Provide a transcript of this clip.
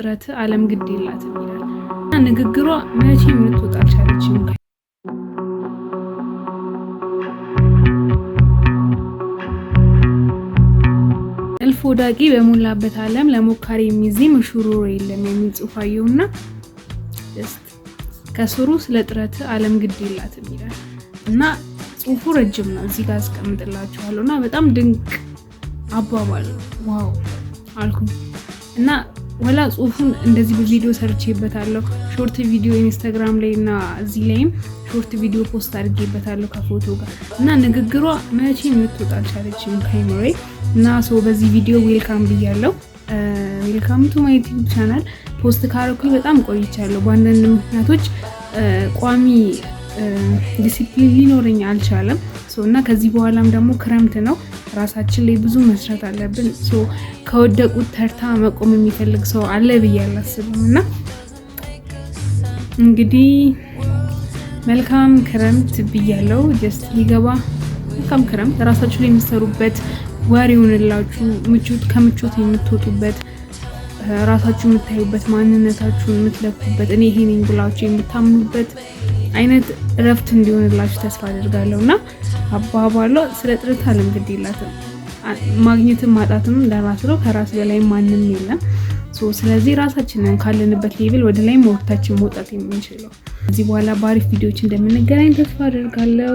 ጥረት ዓለም ግድ የላትም ይላል እና ንግግሯ መቼም ልትወጣ አልቻለችም። እልፍ ወዳቂ በሞላበት ዓለም ለሞካሪ የሚዜም ሽሩሩ የለም የሚል ጽሑፍ አየሁና ከስሩ ስለ ጥረት ዓለም ግድ የላትም ይላል እና ጽሑፉ ረጅም ነው። እዚህ ጋር አስቀምጥላችኋለሁ እና በጣም ድንቅ አባባል ዋው አልኩኝ እና ወላ ጽሑፉን እንደዚህ በቪዲዮ ሰርቼበታለሁ። ሾርት ቪዲዮ ኢንስታግራም ላይ እና እዚህ ላይም ሾርት ቪዲዮ ፖስት አድርጌበታለሁ ከፎቶ ጋር እና ንግግሯ መቼም ልትወጣ አልቻለችም ከአይምሮዬ እና በዚህ ቪዲዮ ዌልካም ብያለሁ። ዌልካም ቱ ማይ ዩቲዩብ ቻናል። ፖስት ካረኩኝ በጣም ቆይቻለሁ። በአንዳንድ ምክንያቶች ቋሚ ዲሲፕሊን ሊኖረኝ አልቻለም እና ከዚህ በኋላም ደግሞ ክረምት ነው፣ ራሳችን ላይ ብዙ መስራት አለብን። ከወደቁት ተርታ መቆም የሚፈልግ ሰው አለ ብዬ አላስብም እና እንግዲህ መልካም ክረምት ብያለሁ። ጀስት ሊገባ መልካም ክረምት ራሳችሁ ላይ የምትሰሩበት ወር ይሁንላችሁ። ከምቾት የምትወጡበት፣ ራሳችሁ የምታዩበት፣ ማንነታችሁን የምትለኩበት፣ እኔ ይሄ ነኝ ብላችሁ የምታምኑበት አይነት እረፍት እንዲሆንላችሁ ተስፋ አደርጋለሁ እና አባባሏ ስለ ጥረት ዓለም ግድ የላትም። ማግኘትም ማጣትም ለራስ ነው፣ ከራስ በላይ ማንም የለም። ስለዚህ ራሳችንን ካለንበት ሌቭል ወደ ላይ መውጣታችን መውጣት የምንችለው። ከዚህ በኋላ በአሪፍ ቪዲዮዎች እንደምንገናኝ ተስፋ አደርጋለሁ።